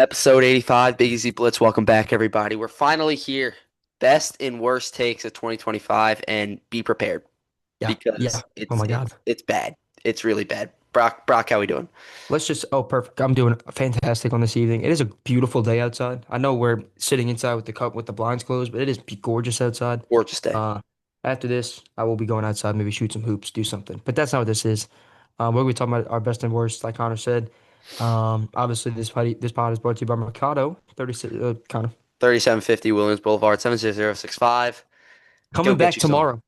Episode 85, Big Easy Blitz. Welcome back, everybody. We're finally here. Best and worst takes of 2025, and be prepared Yeah, yeah. because Oh it's my God. it's it's bad. It's really bad. Brock, how we doing? Perfect. I'm doing fantastic on this evening. It is a beautiful day outside. I know we're sitting inside with the blinds closed, but it is gorgeous outside. Gorgeous day. Uh, After this, I will be going outside, maybe shoot some hoops, do something. But that's not what this is. We're going to be talking about our best and worst, like Connor said. Obviously, this pod is brought to you by Mercado, 36, Connor. 3750 Williams Boulevard, 70065. Go Coming get back you some. tomorrow.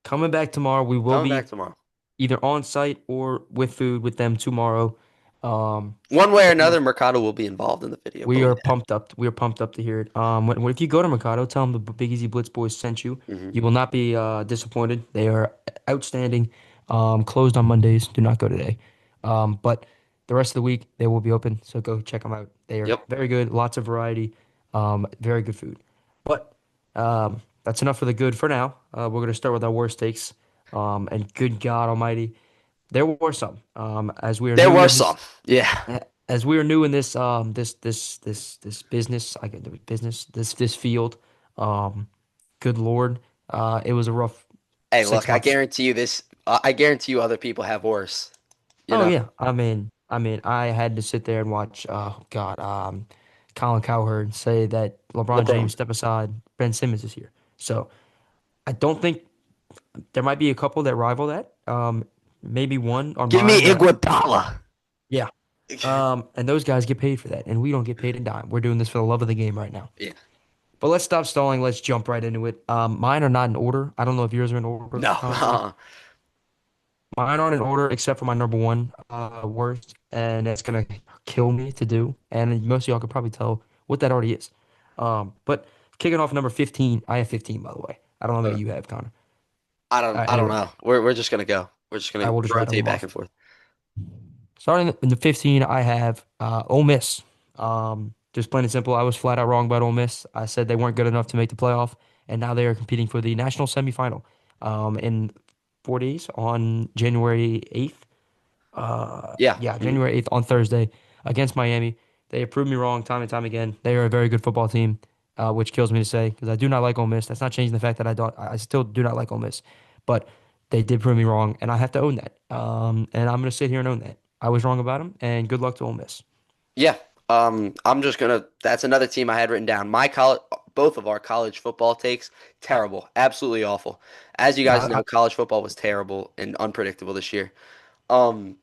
Coming back tomorrow. We will Coming back be tomorrow. either on site or with food with them tomorrow. One way or Pretty much. another, Mercado will be involved in the video. We Believe are pumped up. We are pumped up to hear it. If you go to Mercado, tell them the Big Easy Blitz boys sent you. that. You will not be disappointed. They are outstanding. Closed on Mondays. Do not go today. But the rest of the week they will be open. So go check them out. They are Yep. very good. Lots of variety. Very good food. But that's enough for the good for now. We're gonna start with our worst takes. And good God Almighty, there were some. As we are There new were in this some. Yeah. as we are new in this business, I get the business, this field, um, good Lord, it was a rough Hey, six look, I months. guarantee you this. I guarantee you other people have worse. You Oh know? yeah, I mean, I had to sit there and watch, oh God, Colin Cowherd say that LeBron LeBron. James step aside, Ben Simmons is here. So I don't think there might be a couple that rival that. Maybe one on Give me mine that, Iguodala. yeah. And those guys get paid for that, and we don't get paid a dime. We're doing this for the love of the game right now. Yeah. But let's stop stalling. Let's jump right into it. Mine are not in order. I don't know if yours are in order, No. Connor. Mine aren't in order except for my number one worst, and it's gonna kill me to do. And most of y'all could probably tell what that already is. But kicking off number 15, I have 15 by the way. I don't know how many Okay. you have, Connor. I don't Anyway, know. We're just gonna go. We're just I gonna will just rattle rotate them back off. and forth. Starting in the 15, I have Ole Miss. Just plain and simple, I was flat out wrong about Ole Miss. I said they weren't good enough to make the playoff, and now they are competing for the national semifinal in 4 days on January 8th. Yeah. Yeah, Mhm. January 8th on Thursday against Miami. They have proved me wrong time and time again. They are a very good football team, which kills me to say because I do not like Ole Miss. That's not changing the fact that I still do not like Ole Miss, but they did prove me wrong, and I have to own that. And I'm going to sit here and own that. I was wrong about them, and good luck to Ole Miss. Yeah. I'm just gonna. That's another team I had written down. My college, both of our college football takes terrible, absolutely awful. As you Yeah, guys know, college football was terrible and unpredictable this year. Um,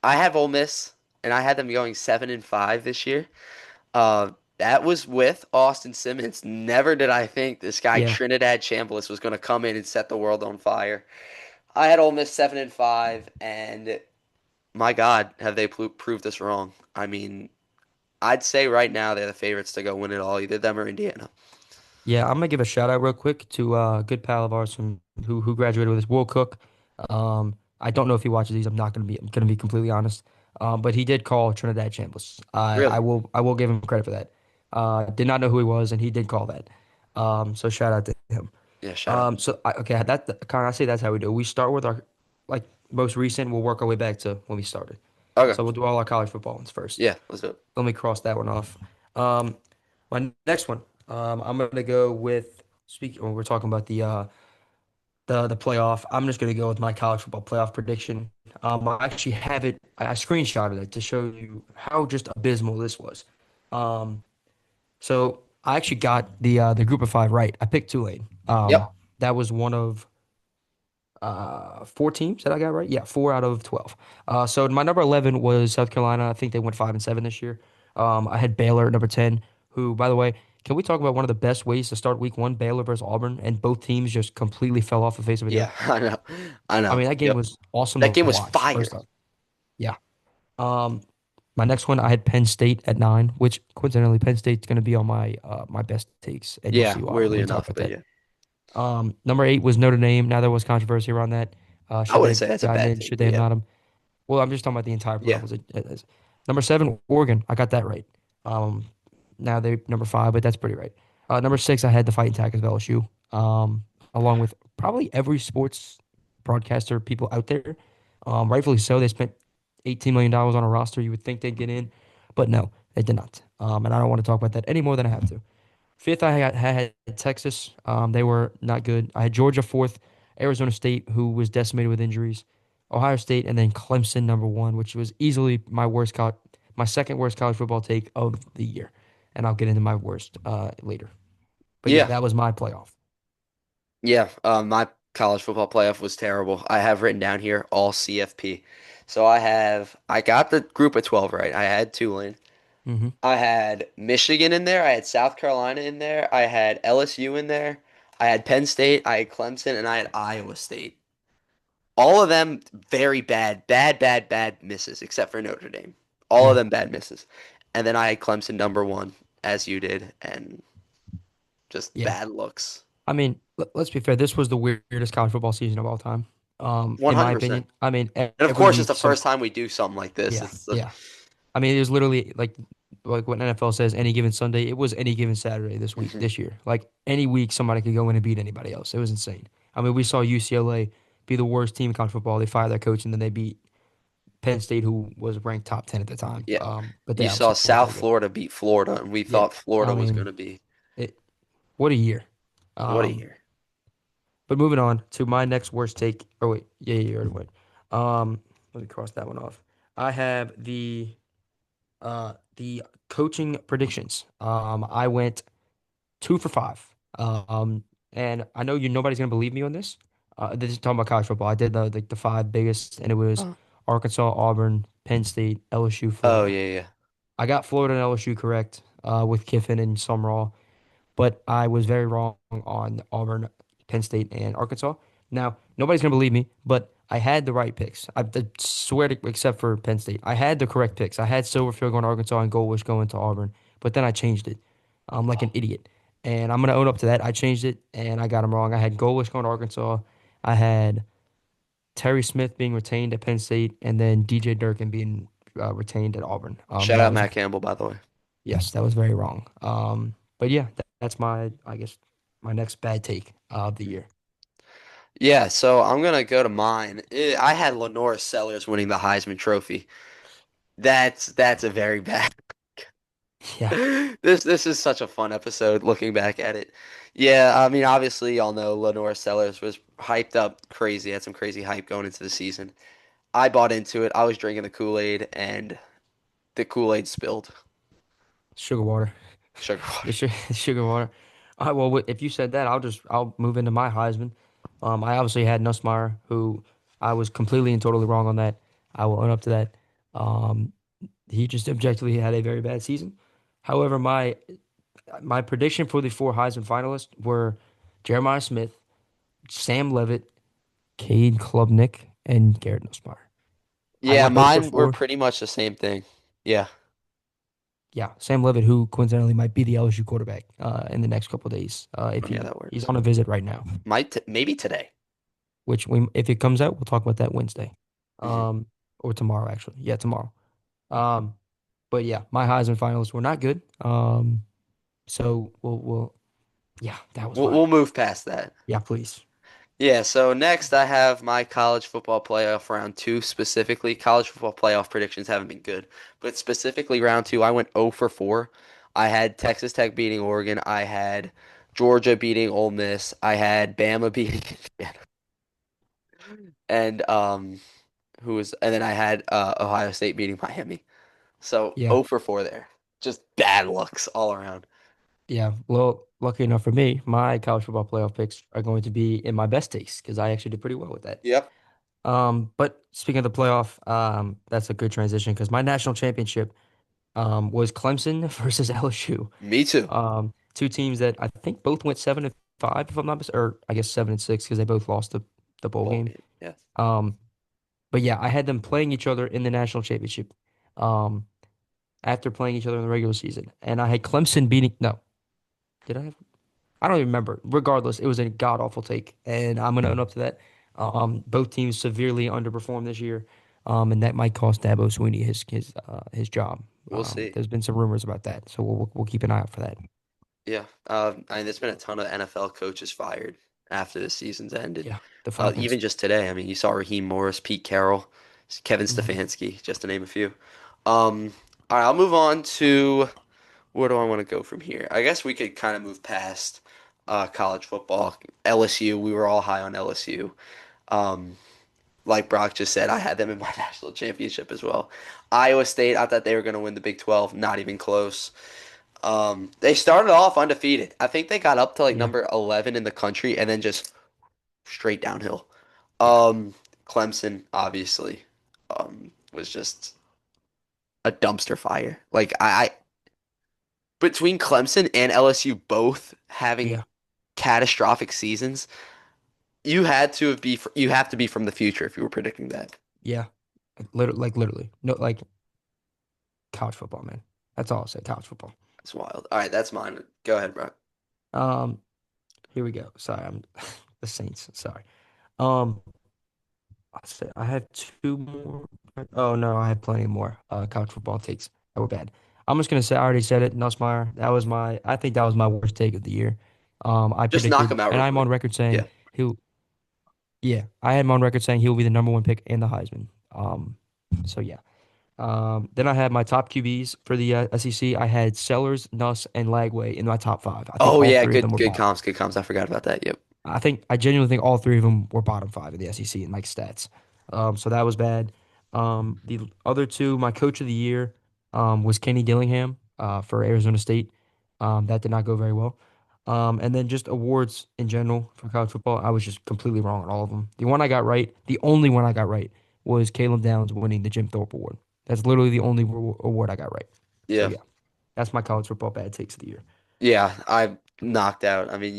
I have Ole Miss, and I had them going 7-5 this year. That was with Austin Simmons. Never did I think this guy yeah. Trinidad Chambliss was going to come in and set the world on fire. I had Ole Miss 7-5, and my God, have they proved us wrong? I mean, I'd say right now they're the favorites to go win it all, either them or Indiana. Yeah, I'm gonna give a shout out real quick to a good pal of ours from who graduated with us, Will Cook. I don't know if he watches these. I'm gonna be completely honest. But he did call Trinidad Chambliss. Really? I will give him credit for that. Did not know who he was, and he did call that. So shout out to him. Yeah, shout out. Okay, that kind of I say that's how we do. We start with our like most recent. We'll work our way back to when we started. Okay. So we'll do all our college football ones first. Yeah, let's do it. Let me cross that one off. Um, my next one, I'm gonna go with speaking. When we're talking about the playoff, I'm just gonna go with my college football playoff prediction. I actually have it. I screenshotted it to show you how just abysmal this was. Um, so I actually got the group of five right. I picked Tulane. Yep. That was one of four teams that I got right. Yeah, 4 out of 12. So my number 11 was South Carolina. I think they went 5-7 this year. I had Baylor at number 10, who, by the way, can we talk about one of the best ways to start week one, Baylor versus Auburn, and both teams just completely fell off the face of the Yeah, earth. I know. I I know. mean, that game Yep. was awesome That to game was watch, fire. first off. Yeah. Um, my next one, I had Penn State at 9, which coincidentally, Penn State's going to be on my best takes, and you'll Yeah, see why when weirdly we talk enough, about but that. yeah. Number 8 was Notre Dame. Now there was controversy around that. I Should they wouldn't have say that's a gotten bad in? take, Should they but have yeah. not? Well, I'm just talking about the entire Yeah. playoff. Number 7, Oregon. I got that right. Um, Now they're number 5, but that's pretty right. Number 6, I had the Fighting Tigers of LSU, along with probably every sports broadcaster people out there. Rightfully so. They spent $18 million on a roster. You would think they'd get in, But no, they did not. And I don't want to talk about that any more than I have to. Fifth, had Texas. They were not good. I had Georgia fourth, Arizona State, who was decimated with injuries, Ohio State, and then Clemson number one, which was easily my second worst college football take of the year. And I'll get into my worst later. But yeah, Yeah, that was my playoff. yeah. My college football playoff was terrible. I have written down here all CFP. So I got the group of 12 right. I had Tulane. Hmm. I had Michigan in there. I had South Carolina in there. I had LSU in there. I had Penn State. I had Clemson, and I had Iowa State. All of them very bad, bad, bad, bad misses, except for Notre Dame. All of Yeah, them bad misses. And then I had Clemson number one, as you did, and just yeah. bad looks. I mean, let's be fair. This was the weirdest college football season of all time, in my 100%. opinion. I mean, And of every course, it's week the some. first time we do something like this. Yeah, yeah. I mean, it was literally like what NFL says, any given Sunday. It was any given Saturday Mhm. this year. Like any week, somebody could go in and beat anybody else. It was insane. I mean, we saw UCLA be the worst team in college football. They fired their coach, and then they beat Penn State, who was ranked top 10 at the time. Yeah. But they You saw obviously weren't South very good. Florida beat Florida, and we Yeah, thought Florida I was going mean, to be. it. What a year. What a Um, year. but moving on to my next worst take. Oh wait, yeah, you already went. Let me cross that one off. I have the coaching predictions. I went 2 for 5. And I know nobody's gonna believe me on this. This is talking about college football. I did the five biggest, and it was Oh, Arkansas, Auburn, Penn State, LSU, oh Florida. yeah, yeah. I got Florida and LSU correct, with Kiffin and Summerall, but I was very wrong on Auburn, Penn State, and Arkansas. Now, nobody's gonna believe me, but I had the right picks. I swear to, except for Penn State, I had the correct picks. I had Silverfield going to Arkansas and Goldwish going to Auburn, but then I changed it. I'm like an idiot, and I'm gonna own up to that. I changed it, and I got them wrong. I had Goldwish going to Arkansas. I had Terry Smith being retained at Penn State, and then DJ Durkin being retained at Auburn. Shout That out was Matt Campbell, by the way. Yes, that was very wrong. But yeah, that's my, I guess, my next bad take of the year. Yeah, so I'm gonna go to mine. I had Lenora Sellers winning the Heisman Trophy. That's a very bad. Yeah, This is such a fun episode looking back at it. Yeah, I mean obviously y'all know Lenora Sellers was hyped up crazy, had some crazy hype going into the season. I bought into it. I was drinking the Kool-Aid and the Kool-Aid spilled. sugar water. Sugar The water. sugar water. All right, well, if you said that, I'll move into my Heisman. I obviously had Nussmeier, who I was completely and totally wrong on that. I will own up to that. Um, he just objectively had a very bad season. However, my prediction for the four Heisman finalists were Jeremiah Smith, Sam Levitt, Cade Klubnik, and Garrett Nussmeier. I Yeah, went 0 for mine were 4. pretty much the same thing. Yeah. Yeah, Sam Levitt, who coincidentally might be the LSU quarterback in the next couple of days, if Oh, yeah, he that he's works. on a visit right now. Might t maybe today. Which we if it comes out, we'll talk about that Wednesday, Hmm. um, or tomorrow actually. Yeah, tomorrow. Um, but yeah, my Heisman finalists were not good. So we'll yeah, that was We'll mine. move past that. Yeah, please. Yeah, so next I have my college football playoff round two specifically. College football playoff predictions haven't been good, but specifically round two, I went 0 for 4. I had Texas Tech beating Oregon. I had Georgia beating Ole Miss. I had Bama beating Indiana. And and then I had Ohio State beating Miami. So Yeah, 0 for 4 there. Just bad looks all around. yeah. Well, lucky enough for me, my college football playoff picks are going to be in my best taste because I actually did pretty well with that. Yep. But speaking of the playoff, that's a good transition because my national championship was Clemson versus LSU. Me too. Two teams that I think both went 7-5, if I'm not mistaken, or I guess 7-6 because they both lost the bowl Bowl game. game. Yeah. Um, but yeah, I had them playing each other in the national championship. Um, after playing each other in the regular season, and I had Clemson beating. No, did I have? I don't even remember. Regardless, it was a god awful take, and I'm gonna own up to that. Both teams severely underperformed this year, and that might cost Dabo Swinney his job. We'll see. There's been some rumors about that, so we'll keep an eye out for that. Yeah, I mean, there's been a ton of NFL coaches fired after the season's ended. Yeah, the Falcons. Even just today, I mean, you saw Raheem Morris, Pete Carroll, Kevin Mhm. Stefanski, just to name a few. Um, All right, I'll move on to where do I want to go from here? I guess we could kind of move past college football. LSU, we were all high on LSU. Um, like Brock just said, I had them in my national championship as well. Iowa State, I thought they were going to win the Big 12, not even close. They started off undefeated. I think they got up to like Yeah, number 11 in the country and then just straight downhill. yeah, Clemson, obviously, was just a dumpster fire. Between Clemson and LSU both having yeah, catastrophic seasons, you have to be from the future if you were predicting that. yeah. Literally, no, like college football, man. That's all I'll say. College football. That's wild. All right, that's mine. Go ahead, bro. Um, Here we go. Sorry, I'm the Saints. Sorry. Um, I said I have two more. Oh no, I have plenty more. College football takes that were bad. I'm just gonna say I already said it. Nussmeier. That was my. I think that was my worst take of the year. I Just knock predicted, them out and real I'm quick. on record Yeah. saying he'll. Yeah, I had him on record saying he'll be the number one pick in the Heisman. So yeah. Then I had my top QBs for the SEC. I had Sellers, Nuss, and Lagway in my top five. I think Oh all yeah, three of them good were good bottom. comps, good comps. I forgot about that. Yep. I genuinely think all three of them were bottom five in the SEC in like stats. So that was bad. The other two, my coach of the year, was Kenny Dillingham, for Arizona State. That did not go very well. And then just awards in general for college football, I was just completely wrong on all of them. The one I got right, the only one I got right, was Caleb Downs winning the Jim Thorpe Award. That's literally the only award I got right. So Yeah. yeah, that's my college football bad takes of the year. Yeah, I knocked out. I mean,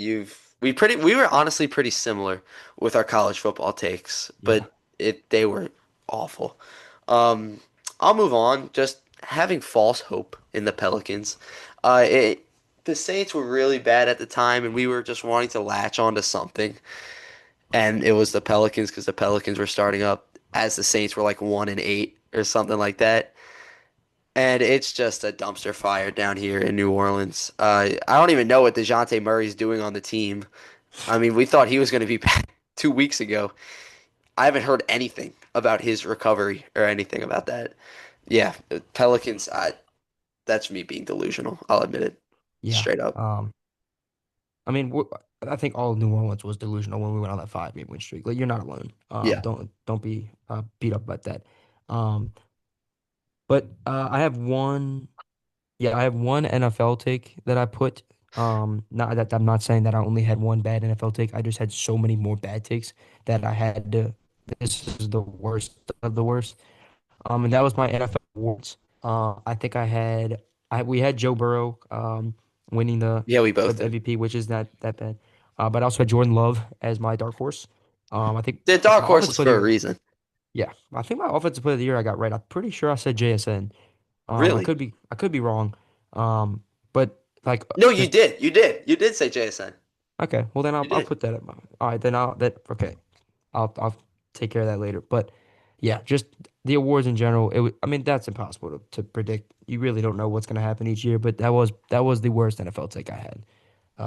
we were honestly pretty similar with our college football takes, Yeah, but they were awful. Um, I'll move on. Just having false hope in the Pelicans. The Saints were really bad at the time, and we were just wanting to latch onto something, and it was the Pelicans because the Pelicans were starting up as the Saints were like 1-8 or something like that. And it's just a dumpster fire down here in New Orleans. I don't even know what DeJounte Murray's doing on the team. I mean, we thought he was going to be back 2 weeks ago. I haven't heard anything about his recovery or anything about that. Yeah, Pelicans, that's me being delusional. I'll admit it yeah. straight up. I mean, I think all of New Orleans was delusional when we went on that 5 game win streak. Like you're not alone. Yeah. Don't be beat up about that. Um, but I have one. Yeah, I have one NFL take that I put. Not that I'm not saying that I only had one bad NFL take. I just had so many more bad takes that I had to. This is the worst of the worst. And that was my NFL awards. I think I we had Joe Burrow winning Yeah, we the both did. MVP, which is not that bad. But I also had Jordan Love as my dark horse. I think The dark my offensive horses player of for the a year. reason. Yeah, I think my offensive player of the year I got right. I'm pretty sure I said JSN. Really? I could be wrong. But like No, you just did. You did. You did say JSN. okay. Well then You I'll did. put that at my. All right, then I'll that okay. I'll take care of that later. But yeah, just the awards in general. I mean, that's impossible to predict. You really don't know what's going to happen each year. But that was the worst NFL take I had.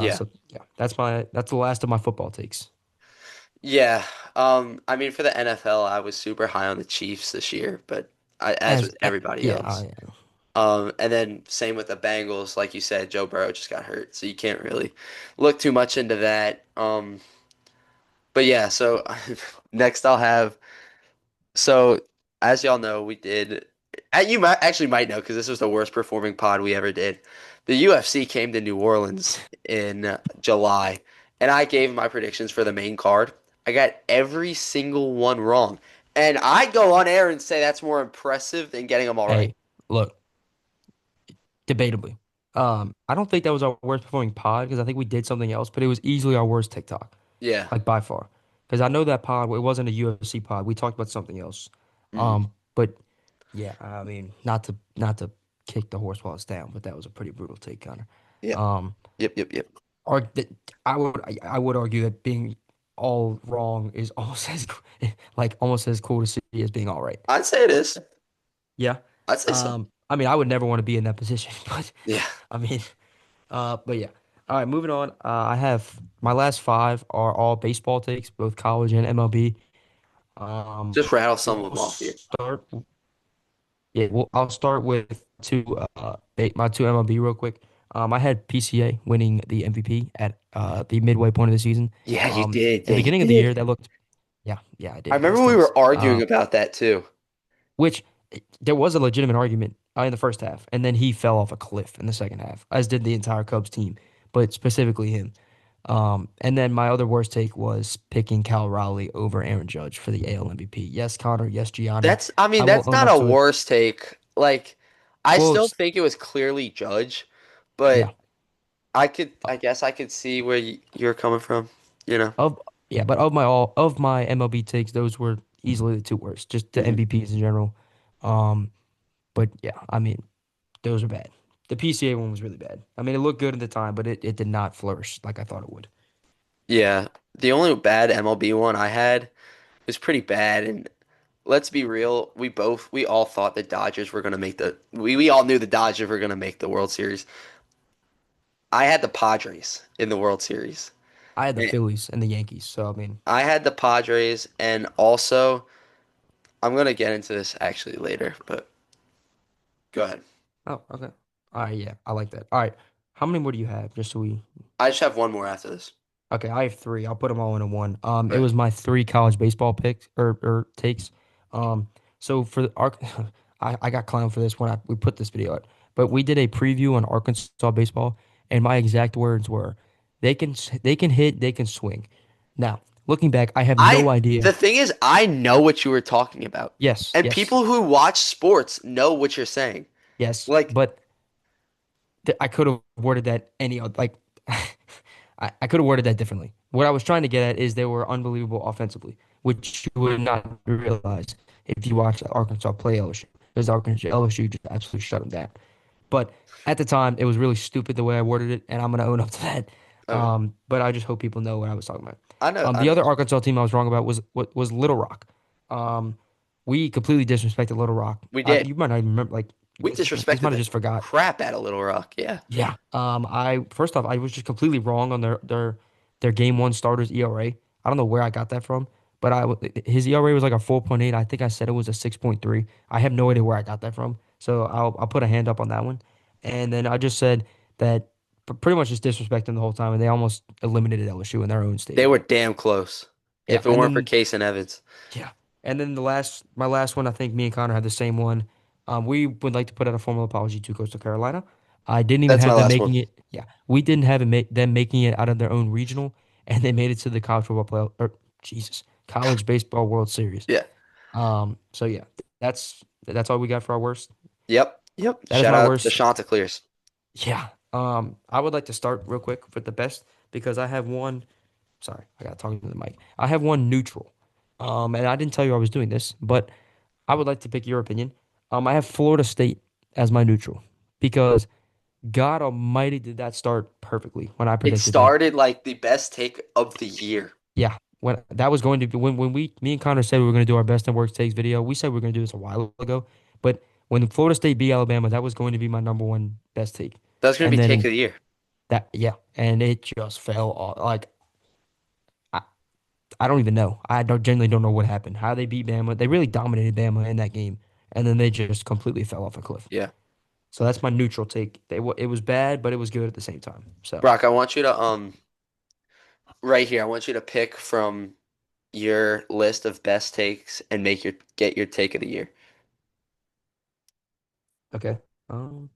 Yeah. So yeah, that's the last of my football takes. Yeah. I mean, for the NFL, I was super high on the Chiefs this year, but as As with everybody yeah, else. And then same with the Bengals, like you said, Joe Burrow just got hurt, so you can't really look too much into that. But yeah, so next I'll have so as y'all know, we did. You might actually might know because this was the worst performing pod we ever did. The UFC came to New Orleans in July, and I gave my predictions for the main card. I got every single one wrong, and I go on air and say that's more impressive than getting them all right. hey, look, debatably. I don't think that was our worst performing pod because I think we did something else, but it was easily our worst TikTok, Yeah. like by far. Because I know that pod, it wasn't a UFC pod. We talked about something else. Hmm. But yeah, I mean, not to kick the horse while it's down, but that was a pretty brutal take, Connor. Yep. Um, Yep. Yep. Yep. or that I would argue that being all wrong is almost as almost as cool to see as being all right. I'd say it is. Yeah. I'd say so. I mean, I would never want to be in that position, but Yeah. I mean, but yeah. All right, moving on. I have my last five are all baseball takes, both college and MLB. Just rattle some of We'll them off here. start. Yeah, well, I'll start with my two MLB real quick. I had PCA winning the MVP at the midway point of the season. Yeah, you did. The Yeah, you beginning of the year did. that looked yeah, yeah, I I did. It remember we stinks. were arguing about that too. Which there was a legitimate argument in the first half, and then he fell off a cliff in the second half, as did the entire Cubs team, but specifically him. And then my other worst take was picking Cal Raleigh over Aaron Judge for the AL MVP. Yes, Connor. Yes, Gianni. I mean, I will that's own not up a to it. worse take. Like, I Well, still it's, think it was clearly Judge, yeah. but I guess I could see where you're coming from, you know? Of yeah, but of my MLB takes, those were easily the two worst, just the Hmm. MVPs in general. Um, but yeah, I mean, those are bad. The PCA one was really bad. I mean, it looked good at the time, but it did not flourish like I thought it would. Yeah, the only bad MLB one I had was pretty bad, and let's be real, we all thought the Dodgers were gonna make we all knew the Dodgers were gonna make the World Series. I had the Padres in the World Series. I had the And Phillies and the Yankees, so I mean, I had the Padres, and also I'm gonna get into this actually later, but go ahead. oh, okay. All right, yeah, I like that. All right, how many more do you have? Just so we I just have one more after this. Okay, I have three. I'll put them all into one. It All right. was my three college baseball picks or takes. Um, so for the Ark, I got clowned for this when we put this video out, but we did a preview on Arkansas baseball, and my exact words were, they can hit, they can swing. Now, looking back, I have no The idea. thing is, I know what you were talking about. Yes, And yes, people who watch sports know what you're saying. yes, Like, but I could have worded that any oth- like I could have worded that differently. What I was trying to get at is they were unbelievable offensively, which you would not realize if you watch Arkansas play LSU, because LSU just absolutely shut them down. But at the time, it was really stupid the way I worded it, and I'm gonna own up to that. okay. But I just hope people know what I was talking about. I The know. other Arkansas team I was wrong about was Little Rock. Um, we completely disrespected Little Rock. We did. You might not even remember. Like We you guys disrespected might have the just forgot. crap out of Little Rock. Yeah. Yeah. I first off, I was just completely wrong on their game one starters ERA. I don't know where I got that from, but his ERA was like a 4.8. I think I said it was a 6.3. I have no idea where I got that from. So I'll put a hand up on that one. And then I just said that pretty much just disrespecting the whole time, and they almost eliminated LSU in their own They were stadium. damn close. Yeah, If it and weren't for then Case and Evans. yeah. And then my last one, I think me and Connor had the same one. We would like to put out a formal apology to Coastal Carolina. I didn't even That's my have them last one. making it. Yeah, we didn't have them making it out of their own regional, and they made it to the college football playoff. Or Jesus, college baseball World Series. Yeah. So yeah, that's all we got for our worst. Yep. Yep. That is Shout my out to worst. Chanticleers. Yeah. I would like to start real quick with the best because I have one. Sorry, I got to talk into the mic. I have one neutral. And I didn't tell you I was doing this, but I would like to pick your opinion. I have Florida State as my neutral because God Almighty did that start perfectly when I It predicted that. started like the best take of the year. Yeah, when that was going to be when me and Connor said we were going to do our best and worst takes video. We said we were going to do this a while ago, but when Florida State beat Alabama, that was going to be my number one best take. That's going to And be take then of the year. yeah, and it just fell off. Like I, I don't even know. Genuinely don't know what happened. How they beat Bama. They really dominated Bama in that game, and then they just completely fell off a cliff. Yeah. So that's my neutral take. It was bad, but it was good at the same time. So Brock, I want you to right here, I want you to pick from your list of best takes and get your take of the year. okay. Um,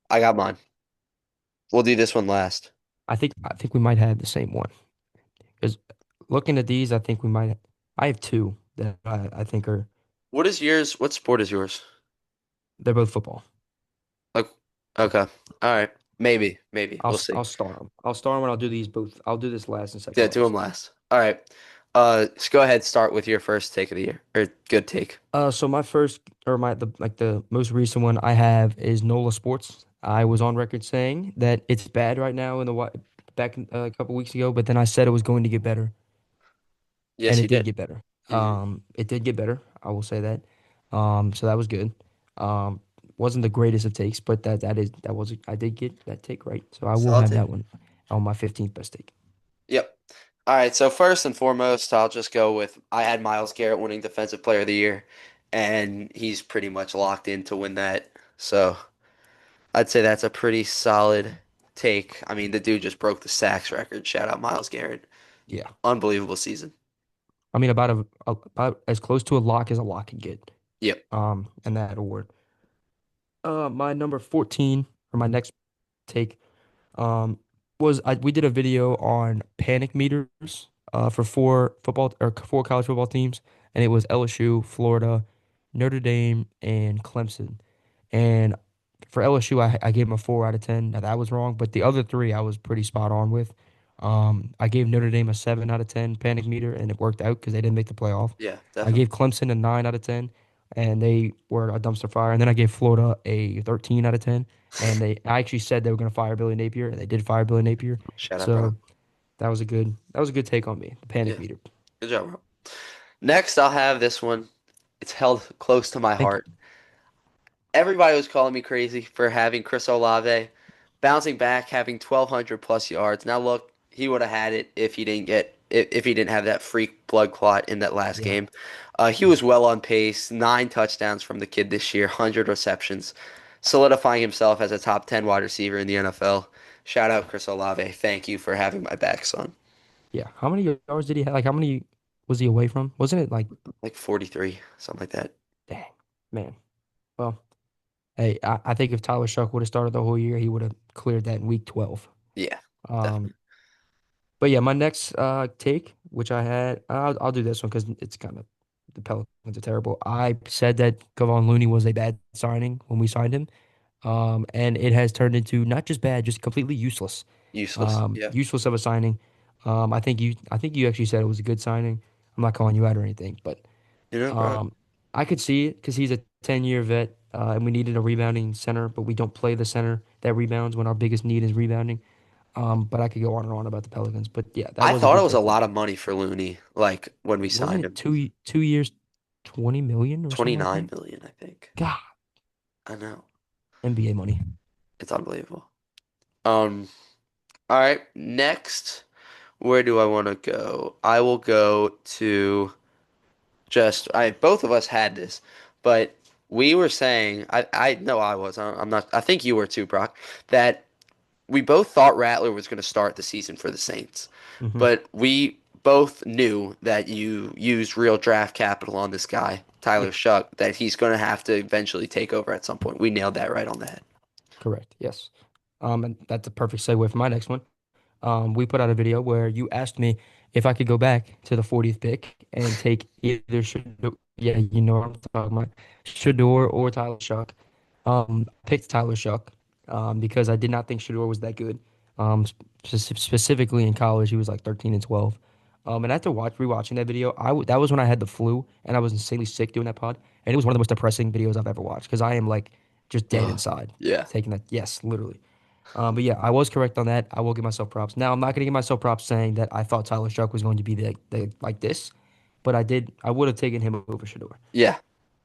I got mine. We'll do this one last. I think we might have the same one because looking at these, I think we might. I have two that I think are What is yours? What sport is yours? they're both football. Like, okay. All right. Maybe, maybe. We'll see. I'll start them. I'll start them and I'll do these both. I'll do this last and Yeah, second do them last. last. All right. Just go ahead, start with your first take of the year. Or good take. So my first or my the most recent one I have is NOLA Sports. I was on record saying that it's bad right now back a couple weeks ago, but then I said it was going to get better, and Yes, it you did did. get better. Hmm. It did get better. I will say that. So that was good. Um, wasn't the greatest of takes, but that was I did get that take right. So I will Solid have that take. one on my 15th best take. Yep. All right. So first and foremost, I'll just go with I had Miles Garrett winning Defensive Player of the Year, and he's pretty much locked in to win that. So I'd say that's a pretty solid take. I mean, the dude just broke the sacks record. Shout out Myles Garrett. Yeah. Unbelievable season. I mean, about as close to a lock as a lock can get. Yep. In that award. My number 14 for my next take um we did a video on panic meters for four college football teams, and it was LSU, Florida, Notre Dame, and Clemson. And for LSU, I gave them a 4 out of 10. Now that was wrong, but the other three I was pretty spot on with. I gave Notre Dame a 7 out of 10 panic meter, and it worked out because they didn't make the playoff. Yeah, I definitely. gave Clemson a 9 out of 10, and they were a dumpster fire. And then I gave Florida a 13 out of 10, and I actually said they were going to fire Billy Napier, and they did fire Billy Napier. Shout out, bro. So that was a good take on me, the panic Yeah. meter. Good job, bro. Next, I'll have this one. It's held close to my Think heart. Everybody was calling me crazy for having Chris Olave bouncing back, having 1,200 plus yards. Now look, he would have had it if he didn't have that freak blood clot in that last Yeah, game. He yeah, was well on pace, 9 touchdowns from the kid this year, 100 receptions, solidifying himself as a top 10 wide receiver in the NFL. Shout out Chris Olave. Thank you for having my back, son. yeah. How many yards did he have? Like how many was he away from? Wasn't it like, Like 43, something like that. dang, man? Well, hey, I think if Tyler Shuck would have started the whole year, he would have cleared that in week 12. Yeah, Um, definitely. but yeah, my next take, which I had, I'll do this one because it's kind of the Pelicans are terrible. I said that Kevon Looney was a bad signing when we signed him. And it has turned into not just bad, just completely useless. Useless. Yeah. Useless of a signing. I think you actually said it was a good signing. I'm not calling you out or anything, but You know, bro. um, I could see it because he's a 10-year vet, and we needed a rebounding center, but we don't play the center that rebounds when our biggest need is rebounding. But I could go on and on about the Pelicans, but yeah, that I was a thought it good was a take on lot me. of money for Looney, like when we Wasn't signed it him. 2 years, 20 million or something like 29 that? million, I think. God, I know. NBA money. It's unbelievable. Um, all right, next, where do I want to go? I will go to just I both of us had this, but we were saying I know I was. I'm not I think you were too, Brock, that we both thought Rattler was going to start the season for the Saints, Hmm. but we both knew that you used real draft capital on this guy, Yeah, Tyler Shuck, that he's going to have to eventually take over at some point. We nailed that right on the head. correct. Yes. And that's a perfect segue for my next one. We put out a video where you asked me if I could go back to the 40th pick and take either Shador, yeah, you know what I'm talking about, Shador or Tyler Shuck. I picked Tyler Shuck because I did not think Shador was that good. Specifically in college, he was like 13 and 12. And after rewatching that video, that was when I had the flu and I was insanely sick doing that pod, and it was one of the most depressing videos I've ever watched because I am like just dead Oh, inside yeah. taking that. Yes, literally. But yeah, I was correct on that. I will give myself props. Now, I'm not going to give myself props saying that I thought Tyler Shuck was going to be like this, but I would have taken him over Shador. Yeah.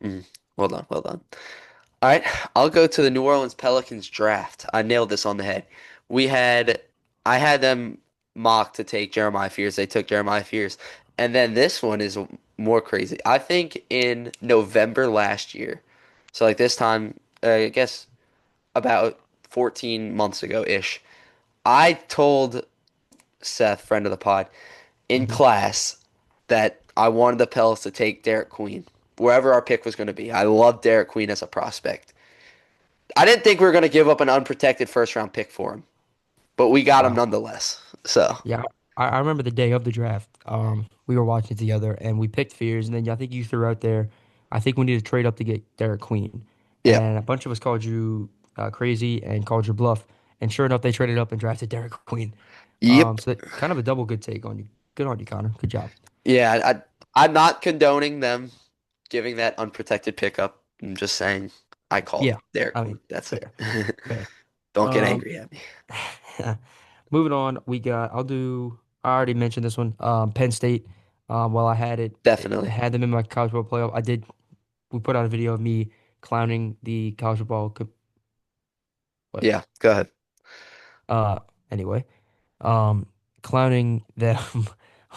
Mm. Well done. Well done. All right, I'll go to the New Orleans Pelicans draft. I nailed this on the head. We had, I had them mocked to take Jeremiah Fears. They took Jeremiah Fears. And then this one is more crazy. I think in November last year, so like this time, I guess about 14 months ago-ish, I told Seth, friend of the pod, in Hmm. class that I wanted the Pels to take Derek Queen, wherever our pick was going to be. I love Derek Queen as a prospect. I didn't think we were going to give up an unprotected first round pick for him, but we got him Wow. nonetheless. So, Yeah, I remember the day of the draft. We were watching it together and we picked Fears, and then I think you threw out there, I think we need to trade up to get Derek Queen, yeah. and a bunch of us called you crazy and called your bluff, and sure enough, they traded up and drafted Derek Queen. Yep. So kind of a double good take on you. Good on you, Connor. Good job. Yeah, I'm not condoning them giving that unprotected pickup. I'm just saying I called Yeah, Derek I Queen. mean, That's it. fair, fair. Don't get Um, angry at me. moving on, I already mentioned this one. Penn State. While I Definitely. had them in my college football playoff. We put out a video of me clowning the college football. What? Yeah, go ahead. Uh, anyway, um, clowning them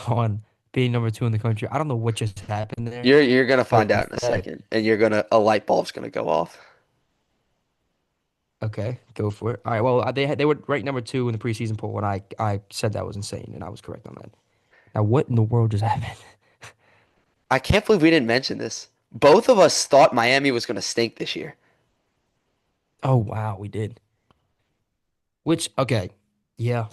on being number 2 in the country. I don't know what just happened there, You're gonna but find out in a second, and you're gonna a light bulb's gonna go off. Okay, go for it. All right. Well, they were ranked number two in the preseason poll, and I said that was insane, and I was correct on that. Now, what in the world just happened? I can't believe we didn't mention this. Both of us thought Miami was going to stink this year. Oh wow, we did. Which okay, yeah,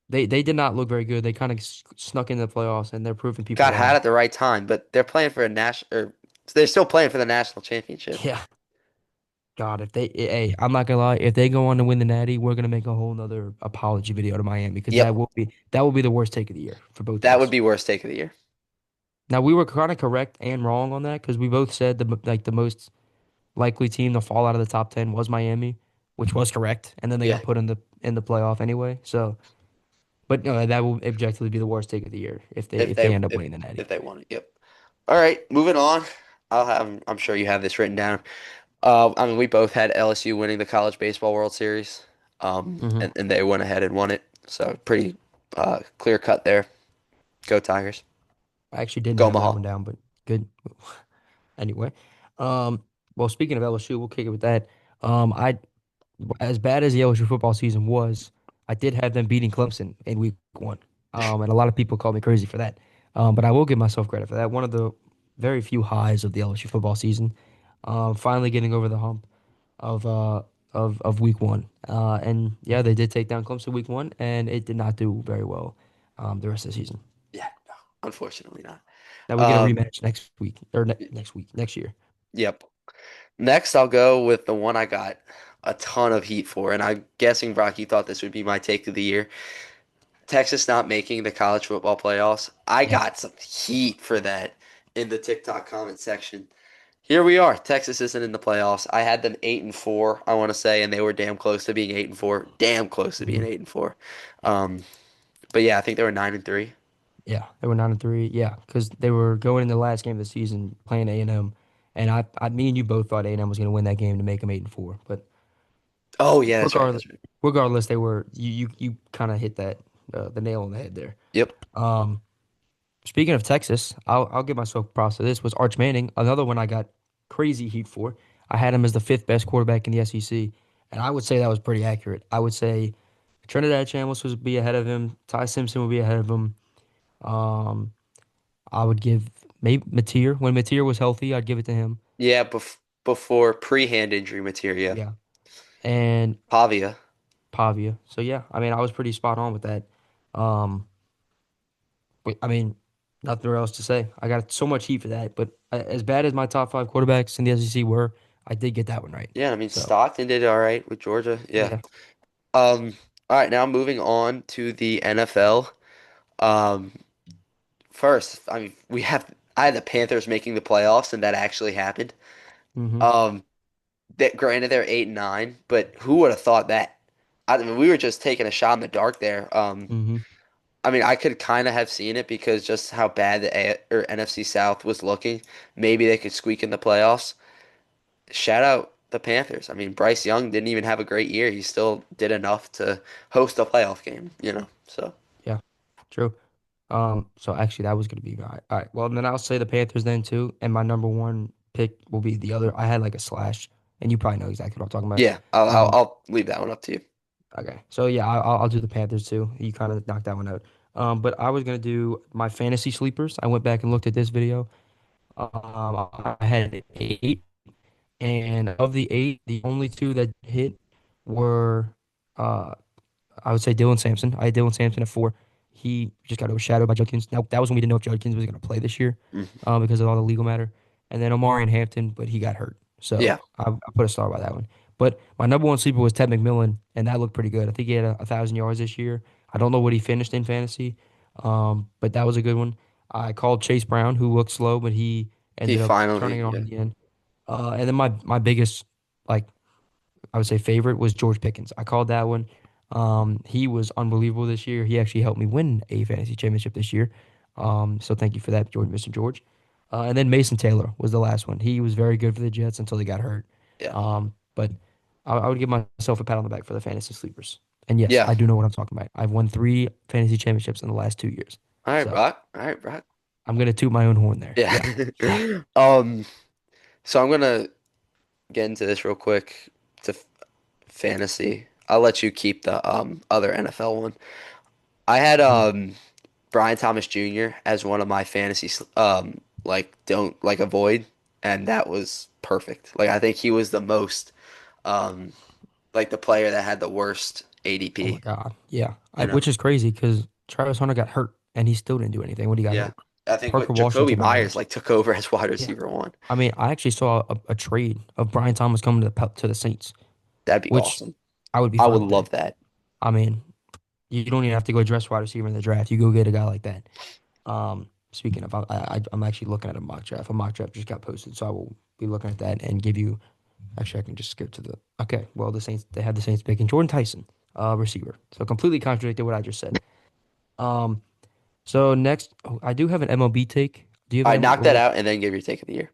they did not look very good. They kind of snuck into the playoffs, and they're proving people Got hot wrong. at the right time, but they're playing for a national, or they're still playing for the national championship. Yeah. God, if they, hey, I'm not gonna lie, if they go on to win the Natty, we're gonna make a whole nother apology video to Miami because Yep, that will be the worst take of the year for both of that would us. be worst take of the year. Now we were kind of correct and wrong on that because we both said the most likely team to fall out of the top 10 was Miami, which was correct, and then they Yeah, got put in the playoff anyway. So, but no, that will objectively be the worst take of the year if if they they end up if winning the Natty. if they want it. Yep. All right, moving on. I'm sure you have this written down. I mean, we both had LSU winning the College Baseball World Series, Hmm. and they went ahead and won it. So pretty clear cut there. Go Tigers. I actually didn't Go have that Mahal. one down, but good. Anyway, um, well, speaking of LSU, we'll kick it with that. I as bad as the LSU football season was, I did have them beating Clemson in week one. And a lot of people call me crazy for that. But I will give myself credit for that. One of the very few highs of the LSU football season. Finally getting over the hump of of week one. And yeah, they did take down Clemson week one, and it did not do very well the rest of the season. Yeah, no, unfortunately not. Now we get a Um, rematch next week or next week, next year. yep. Next, I'll go with the one I got a ton of heat for, and I'm guessing Brock, you thought this would be my take of the year. Texas not making the college football playoffs. I Yeah. got some heat for that in the TikTok comment section. Here we are. Texas isn't in the playoffs. I had them 8-4, I want to say, and they were damn close to being 8-4. Damn close to being Hmm. 8-4. Um, but yeah, I think they were 9-3. Yeah, they were 9-3. Yeah, because they were going in the last game of the season playing A&M, and me and you both thought A&M was going to win that game to make them 8-4. But Oh yeah, that's right. regardless, That's right. regardless, they were you kind of hit that the nail on the head there. Yep. Um, Speaking of Texas, I'll give myself props to this. Was Arch Manning another one I got crazy heat for? I had him as the fifth best quarterback in the SEC, and I would say that was pretty accurate. I would say Trinidad Chambliss would be ahead of him. Ty Simpson would be ahead of him. Um, I would give maybe Mateer. When Mateer was healthy, I'd give it to him. Yeah, before pre-hand injury material. Yeah. And Pavia. Pavia. So yeah, I mean, I was pretty spot on with that. Um, but, I mean, nothing else to say. I got so much heat for that. But as bad as my top five quarterbacks in the SEC were, I did get that one right. Yeah, I mean So Stockton did all right with Georgia. Yeah. yeah. All right, now moving on to the NFL. Um, First, I mean I had the Panthers making the playoffs, and that actually happened. Hmm. Um, that granted they're 8-9, but who would have thought that? I mean, we were just taking a shot in the dark there. Hmm. I mean, I could kind of have seen it because just how bad the or NFC South was looking. Maybe they could squeak in the playoffs. Shout out the Panthers. I mean, Bryce Young didn't even have a great year. He still did enough to host a playoff game. So, Yeah. True. So actually, that was gonna be right. All right. Well, then I'll say the Panthers then too, and my number one pick will be the other. I had like a slash, and you probably know exactly what I'm talking about. yeah, I'll, Um, I'll leave that one up to you. Okay. So yeah, I'll do the Panthers too. You kind of knocked that one out. But I was gonna do my fantasy sleepers. I went back and looked at this video. I had eight, and of the eight, the only two that hit were uh I would say Dylan Sampson. I had Dylan Sampson at four. He just got overshadowed by Judkins. Now that was when we didn't know if Judkins was going to play this year, Mhm. because of all the legal matter. And then Omari and Hampton, but he got hurt, so Yeah, I put a star by that one. But my number one sleeper was Ted McMillan, and that looked pretty good. I think he had 1,000 yards this year. I don't know what he finished in fantasy, but that was a good one. I called Chase Brown, who looked slow, but he he ended up turning finally, it on yeah, in the end. And then my biggest like I would say favorite was George Pickens. I called that one. He was unbelievable this year. He actually helped me win a fantasy championship this year. So thank you for that, George, Mr. George. And then Mason Taylor was the last one. He was very good for the Jets until he got hurt. yeah, But I would give myself a pat on the back for the fantasy sleepers. And yes, yeah. I do know what I'm talking about. I've won three fantasy championships in the last 2 years. All right, So Brock. All right, Brock. I'm gonna toot my own horn there. Yeah. Yeah. Yeah. Um, so I'm gonna get into this real quick to fantasy. I'll let you keep the other NFL one. I had Mhm. Brian Thomas Jr. as one of my fantasy like don't like avoid, and that was perfect. Like I think he was the most um like the player that had the worst Oh my ADP, God. Yeah. you know. Which is crazy because Travis Hunter got hurt and he still didn't do anything when he got Yeah. hurt. I think Parker what Jacoby Washington got Myers hurt. like took over as wide Yeah. receiver one. I mean, I actually saw a trade of Brian Thomas coming to the Saints, That'd be which awesome. I would be I fine would with that. love that. I mean, you don't even have to go dress wide receiver in the draft. You go get a guy like that. Speaking of, I'm actually looking at a mock draft. A mock draft just got posted, so I will be looking at that and give you. Actually, I can just skip to the. Okay, well, the Saints they had the Saints picking Jordan Tyson, receiver. So completely contradicted what I just said. Um, so next, oh, I do have an MLB take. Do you have All an right, MLB? knock that out and then give your take of the year.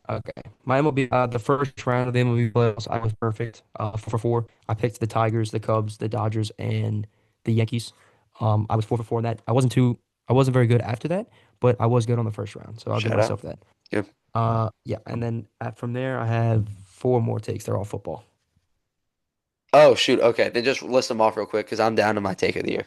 Okay. My MLB, the first round of the MLB playoffs, I was perfect. 4 for 4. I picked the Tigers, the Cubs, the Dodgers, and the Yankees. I was 4 for 4 in that. I wasn't very good after that, but I was good on the first round, so I'll give Shout out. myself that. Good. Yeah, and then from there, I have 4 more takes. They're all football. Oh shoot. Okay, then just list them off real quick because I'm down to my take of the year.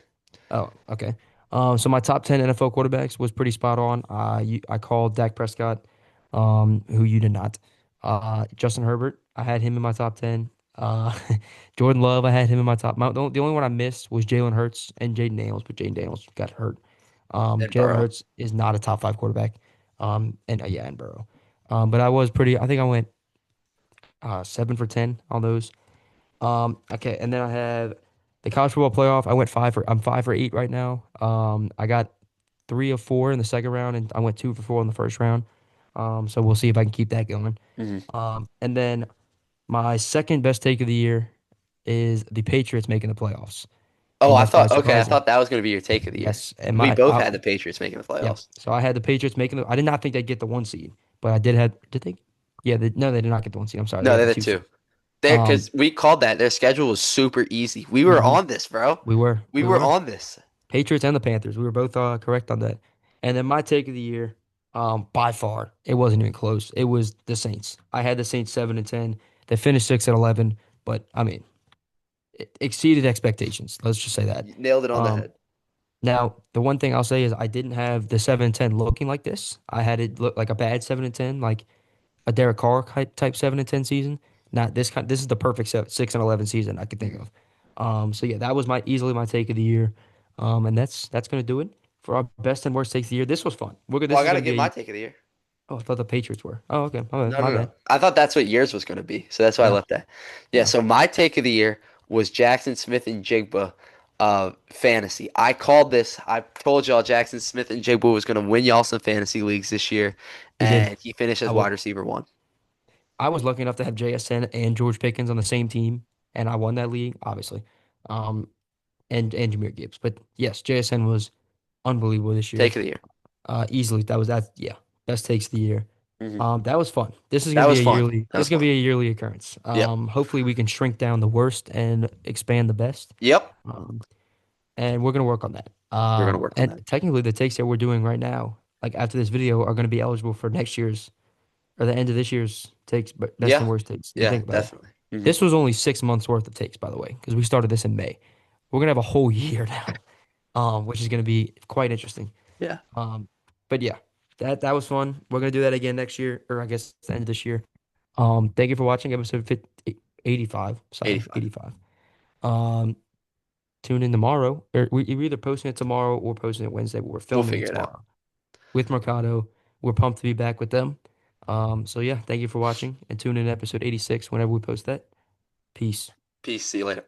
Oh, okay. So my top 10 NFL quarterbacks was pretty spot on. I called Dak Prescott, who you did not. Justin Herbert, I had him in my top 10. Jordan Love, I had him in my top. The only one I missed was Jalen Hurts and Jaden Daniels, but Jaden Daniels got hurt. Then Jalen Burrow. Hurts is not a top 5 quarterback. And yeah, and Burrow. But I think I went 7 for 10 on those. Okay, and then I have the college football playoff. I'm 5 for 8 right now. I got 3 of 4 in the second round, and I went 2 for 4 in the first round. So we'll see if I can keep that going. Hmm. And then my second best take of the year is the Patriots making the playoffs, Oh, and I that's kind thought of okay. I surprising. thought that was gonna be your take of the year. Yes, and We both had the Patriots making the yeah. playoffs. So I had the Patriots making the. I did not think they'd get the 1 seed, but did they? Yeah, no, they did not get the 1 seed. I'm sorry, they No, got they're the the 2 seed. two. There, Um, because we called that. Their schedule was super easy. We were mhm, on this, bro. we were, We we were were. on this. Patriots and the Panthers. We were both correct on that. And then my take of the year, by far, it wasn't even close. It was the Saints. I had the Saints 7-10. They finished 6-11, but I mean, it exceeded expectations. Let's just say that. You nailed it on the Um, head. Now the one thing I'll say is I didn't have the 7-10 looking like this. I had it look like a bad 7-10, like a Derek Carr type 7-10 season. Not this kind. This is the perfect 6-11 season I could think Mhm. of. So yeah, that was my easily my take of the year. And that's gonna do it for our best and worst takes of the year. This was fun. Well, This I is gotta gonna give my be take of the year. oh, I thought the Patriots were. Oh, okay. My bad. No, My no, no. bad. I thought that's what yours was gonna be, so that's why I No, left that. Yeah. no. So my take of the year was Jackson Smith and Jigba, fantasy. I called this. I told y'all Jackson Smith and Jigba was gonna win y'all some fantasy leagues this year, He did. and he finished I as would. wide receiver one. I was lucky enough to have JSN and George Pickens on the same team, and I won that league, obviously. Um, and Jahmyr Gibbs. But yes, JSN was unbelievable this year. Take of the year. Easily that. Yeah, best takes of the year. Hmm. That was fun. That was fun. That This was is gonna fun. be a yearly occurrence. Yep. Hopefully we can shrink down the worst and expand the best. Yep. Um, and we're gonna work on that. We're gonna work on And that. technically the takes that we're doing right now, like after this video, are gonna be eligible for next year's or the end of this year's takes, but best Yeah. and worst takes. You Yeah. think about it. Definitely. Hmm. This was only 6 months worth of takes, by the way, because we started this in May. We're gonna have a whole year now, which is gonna be quite interesting. Yeah. Um, but yeah, that was fun. We're gonna do that again next year, or I guess the end of this year. Thank you for watching episode 50, 85. Sorry, 85. 85. Um, Tune in tomorrow. We're either posting it tomorrow or posting it Wednesday, but we're We'll filming it figure it out. tomorrow with Mercado. We're pumped to be back with them. So yeah, thank you for watching and tune in to episode 86 whenever we post that. Peace. Peace. See you later.